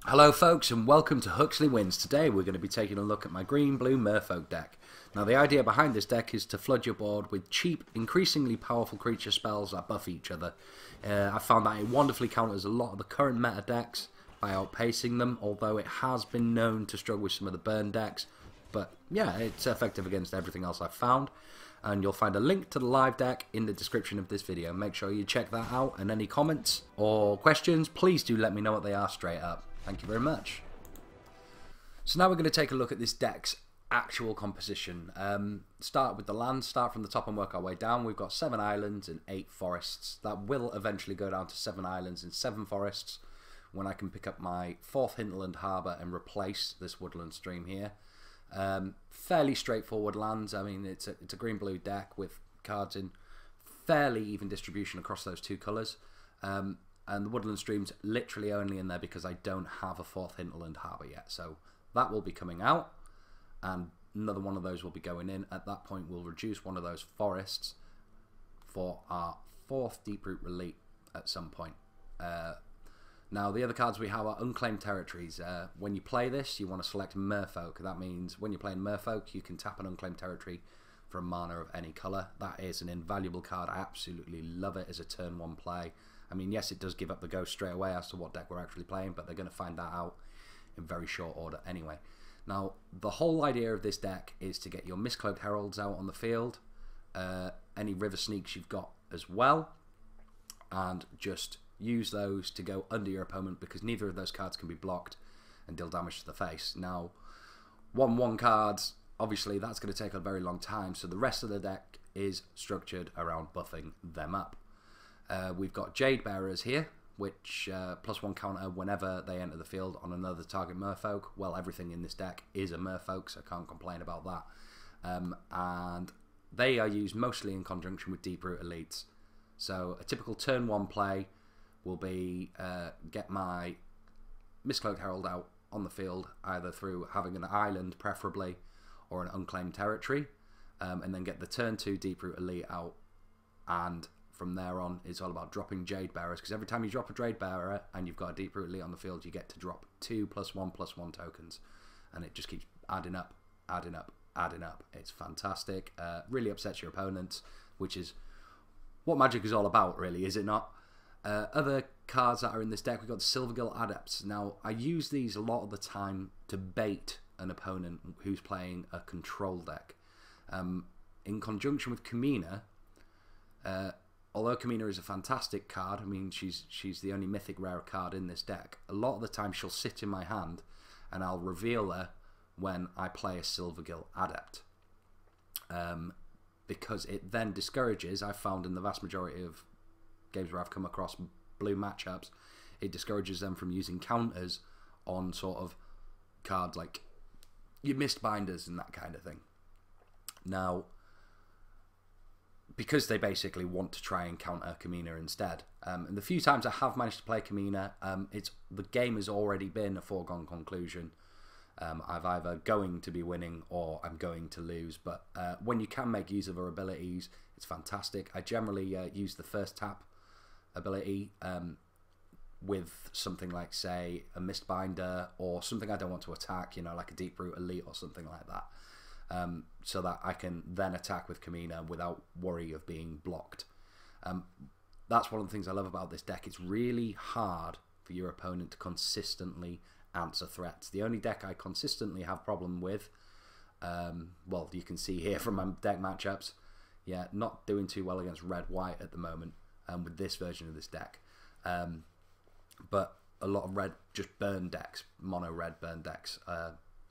Hello folks and welcome to Huxley Wins. Today we're going to be taking a look at my green-blue Merfolk deck. Now the idea behind this deck is to flood your board with cheap, increasingly powerful creature spells that buff each other. I found that it wonderfully counters a lot of the current meta decks by outpacing them, although it has been known to struggle with some of the burn decks. But yeah, it's effective against everything else I've found. And you'll find a link to the live deck in the description of this video. Make sure you check that out, and any comments or questions, please do let me know what they are straight up. Thank you very much. So now we're going to take a look at this deck's actual composition. Start with the land, start from the top and work our way down. We've got 7 islands and 8 forests. That will eventually go down to 7 islands and 7 forests when I can pick up my 4th hinterland harbour and replace this woodland stream here. Fairly straightforward lands. I mean, it's a green-blue deck with cards in fairly even distribution across those two colours. And the woodland stream's literally only in there because I don't have a 4th hinterland harbour yet. So that will be coming out, and another one of those will be going in. At that point, we'll reduce one of those forests for our 4th deep-root relic at some point. Now, the other cards we have are unclaimed territories. When you play this, you want to select Merfolk. That means when you're playing Merfolk, you can tap an unclaimed territory for a mana of any colour. That is an invaluable card. I absolutely love it as a turn 1 play. I mean, yes, it does give up the ghost straight away as to what deck we're actually playing, but they're going to find that out in very short order anyway. Now, the whole idea of this deck is to get your Mistcloaked Heralds out on the field, any River Sneaks you've got as well, and just use those to go under your opponent, because neither of those cards can be blocked and deal damage to the face. Now, 1/1 cards, obviously that's going to take a very long time, so the rest of the deck is structured around buffing them up. We've got Jade Bearers here, which +1 counter whenever they enter the field on another target Merfolk. Well, everything in this deck is a Merfolk, so I can't complain about that. And they are used mostly in conjunction with Deep-Root Elites. So a typical turn 1 play will be get my Mistcloaked Herald out on the field, either through having an island preferably, or an unclaimed territory, and then get the turn 2 Deep-Root Elite out, and from there on, it's all about dropping Jade Bearers, because every time you drop a Jade Bearer and you've got a Deep-Root Elite on the field, you get to drop 2 +1/+1 tokens, and it just keeps adding up, adding up, adding up. It's fantastic. Really upsets your opponents, which is what Magic is all about, really, is it not? Other cards that are in this deck, we've got the Silvergill Adepts. Now, I use these a lot of the time to bait an opponent who's playing a control deck. In conjunction with Kamina, although Kamina is a fantastic card, I mean, she's the only mythic rare card in this deck, a lot of the time she'll sit in my hand and I'll reveal her when I play a Silvergill Adept. Because it then discourages, I've found in the vast majority of games where I've come across blue matchups, it discourages them from using counters on sort of cards like your Mistbinders and that kind of thing. Now, because they basically want to try and counter Kamina instead. And the few times I have managed to play Kamina, the game has already been a foregone conclusion. I've either going to be winning or I'm going to lose. But when you can make use of her abilities, it's fantastic. I generally use the first tap ability with something like, say, a Mistbinder, or something I don't want to attack, you know, like a Deep-Root Elite or something like that. So that I can then attack with Kamina without worry of being blocked. That's one of the things I love about this deck. It's really hard for your opponent to consistently answer threats. The only deck I consistently have problem with, well, you can see here from my deck matchups, yeah, not doing too well against red-white at the moment with this version of this deck. But a lot of red, just burn decks, mono-red burn decks,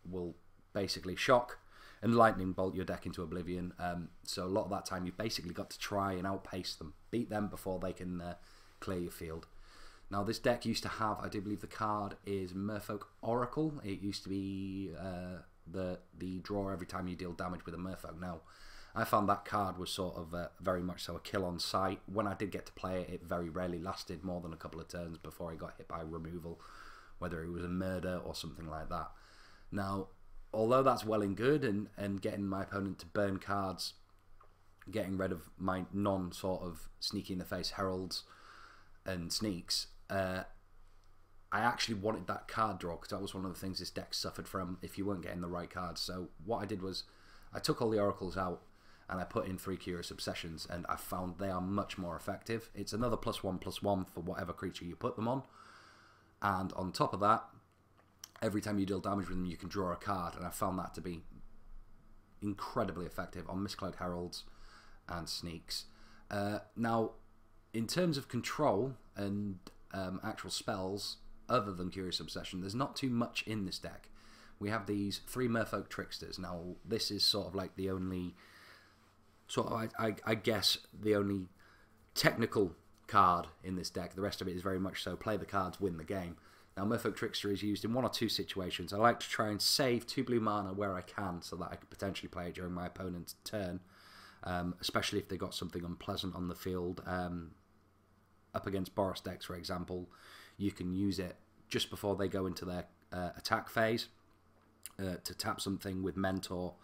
will basically shock and lightning bolt your deck into oblivion. So a lot of that time you've basically got to try and outpace them, beat them before they can clear your field. Now this deck used to have, I do believe the card is Merfolk Oracle. It used to be the draw every time you deal damage with a Merfolk. Now I found that card was sort of very much so a kill on sight. When I did get to play it, it very rarely lasted more than a couple of turns before I got hit by removal, whether it was a murder or something like that. Now, although that's well and good and getting my opponent to burn cards getting rid of my non-sort of sneaky-in-the-face heralds and sneaks, I actually wanted that card draw because that was one of the things this deck suffered from if you weren't getting the right cards. So what I did was I took all the oracles out and I put in 3 Curious Obsessions, and I found they are much more effective. It's another +1/+1 for whatever creature you put them on, and on top of that, every time you deal damage with them you can draw a card, and I found that to be incredibly effective on Mistcloud Heralds and Sneaks. Now, in terms of control and actual spells, other than Curious Obsession, there's not too much in this deck. We have these 3 Merfolk Tricksters. Now, this is sort of like the only, sort of, I guess, the only technical card in this deck. The rest of it is very much so play the cards, win the game. Now, Merfolk Trickster is used in 1 or 2 situations. I like to try and save 2 blue mana where I can so that I could potentially play it during my opponent's turn, especially if they got something unpleasant on the field. Up against Boros decks, for example, you can use it just before they go into their attack phase to tap something with Mentor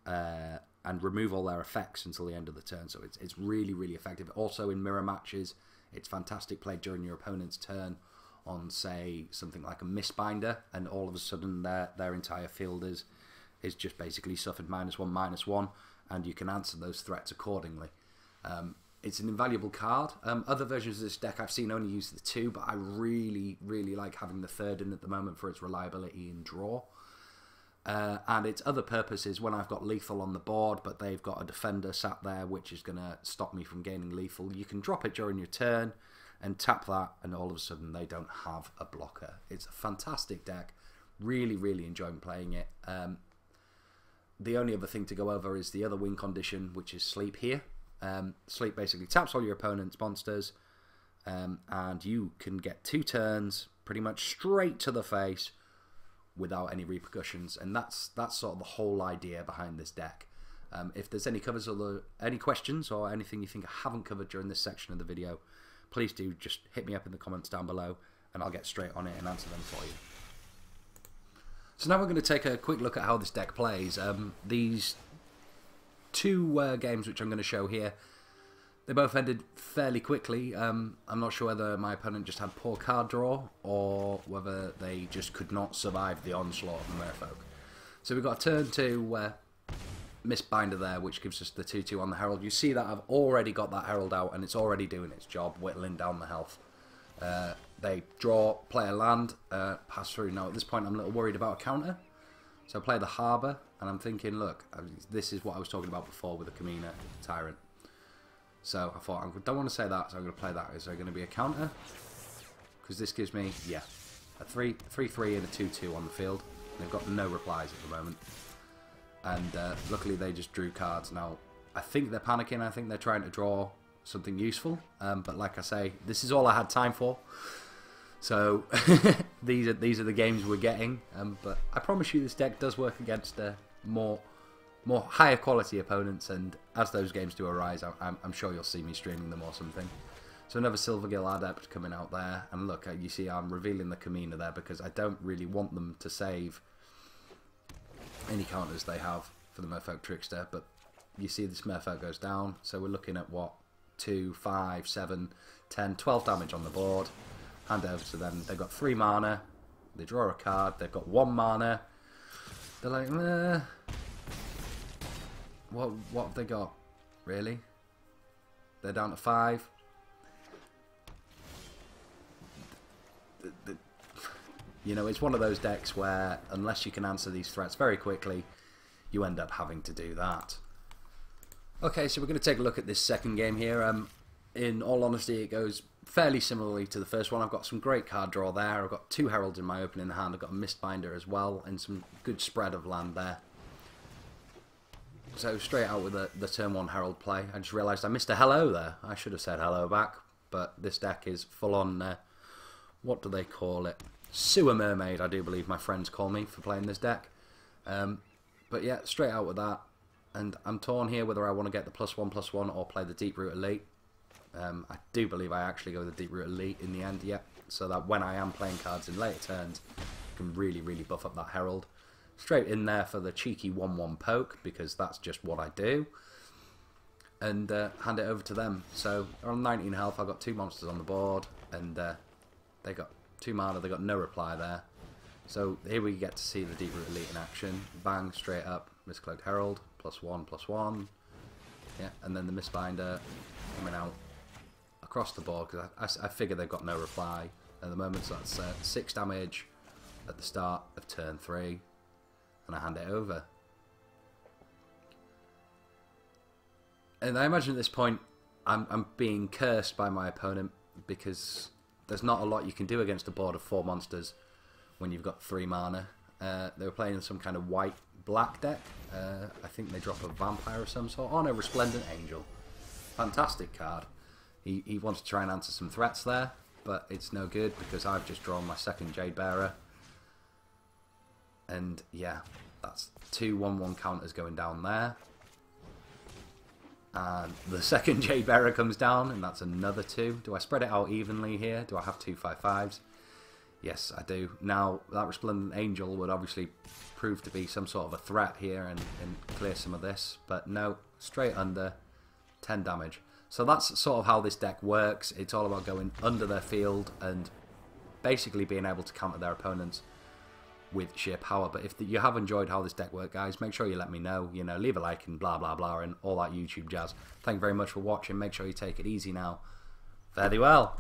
and remove all their effects until the end of the turn. So it's really, really effective. Also in mirror matches, it's fantastic played during your opponent's turn on, say, something like a Mistbinder, and all of a sudden their entire field is just basically suffered -1/-1, and you can answer those threats accordingly. It's an invaluable card. Other versions of this deck I've seen only use the 2, but I really, really like having the 3rd in at the moment for its reliability in draw. And its other purpose is when I've got lethal on the board, but they've got a defender sat there which is going to stop me from gaining lethal, you can drop it during your turn and tap that, and all of a sudden they don't have a blocker. It's a fantastic deck. Really, really enjoying playing it. The only other thing to go over is the other win condition, which is Sleep here. Sleep basically taps all your opponent's monsters, and you can get 2 turns pretty much straight to the face without any repercussions, and that's sort of the whole idea behind this deck. If there's any any questions or anything you think I haven't covered during this section of the video, please do just hit me up in the comments down below and I'll get straight on it and answer them for you. So now we're going to take a quick look at how this deck plays. These 2 games which I'm going to show here, they both ended fairly quickly. I'm not sure whether my opponent just had poor card draw or whether they just could not survive the onslaught of the Merfolk. So we've got a turn to Mistbinder there, which gives us the 2/2 on the Herald. You see that I've already got that Herald out and it's already doing its job, whittling down the health. They draw, play a land, pass through. Now at this point I'm a little worried about a counter. So I play the Harbour, and I'm thinking, look, this is what I was talking about before with the Kamina Tyrant. So I thought, I don't want to say that, so I'm going to play that. Is there going to be a counter? Because this gives me, yeah, a 3/3 and a 2/2 on the field. They've got no replies at the moment. And luckily they just drew cards. Now, I think they're panicking. I think they're trying to draw something useful. But like I say, this is all I had time for. So these are the games we're getting. But I promise you this deck does work against more higher quality opponents. And as those games do arise, I'm sure you'll see me streaming them or something. So another Silvergill Adept coming out there. And look, you see I'm revealing the Kamina there because I don't really want them to save any counters they have for the Merfolk Trickster, but you see this Merfolk goes down, so we're looking at what, 2, 5, 7, 10, 12 damage on the board. Hand over to them. They've got 3 mana, they draw a card, they've got 1 mana, they're like, what have they got, really? They're down to 5. You know, it's one of those decks where, unless you can answer these threats very quickly, you end up having to do that. Okay, so we're going to take a look at this second game here. In all honesty, it goes fairly similarly to the first one. I've got some great card draw there. I've got 2 Heralds in my opening hand. I've got a Mistbinder as well, and some good spread of land there. So straight out with the turn 1 Herald play. I just realised I missed a hello there. I should have said hello back, but this deck is full on, what do they call it? Sewer Mermaid, I do believe my friends call me for playing this deck. But yeah, straight out with that. And I'm torn here whether I want to get the +1/+1 or play the Deep-Root Elite. I do believe I actually go with the Deep-Root Elite in the end, yeah. So that when I am playing cards in later turns, I can really, really buff up that Herald. Straight in there for the cheeky 1/1 poke, because that's just what I do. and hand it over to them. So on 19 health, I've got 2 monsters on the board, and they got 2 mana, they got no reply there. So here we get to see the Deep Root Elite in action. Bang, straight up, Mistcloaked Herald, +1/+1. Yeah, and then the Mistbinder coming out across the board, because I figure they've got no reply at the moment, so that's 6 damage at the start of turn 3, and I hand it over. And I imagine at this point I'm being cursed by my opponent, because there's not a lot you can do against a board of 4 monsters when you've got 3 mana. They were playing some kind of white-black deck. I think they drop a vampire of some sort. Oh no, Resplendent Angel. Fantastic card. He wants to try and answer some threats there, but it's no good because I've just drawn my second Jade Bearer. And yeah, that's 2 1/1 counters going down there. And the second Jade Bearer comes down, and that's another 2. Do I spread it out evenly here? Do I have 2 5/5s? Yes, I do. Now, that Resplendent Angel would obviously prove to be some sort of a threat here and clear some of this. But no, straight under, 10 damage. So that's sort of how this deck works. It's all about going under their field and basically being able to counter their opponents with sheer power. But if you have enjoyed how this deck worked, guys, make sure you let me know. You know, leave a like and blah, blah, blah, and all that YouTube jazz. Thank you very much for watching. Make sure you take it easy now. Fare thee well.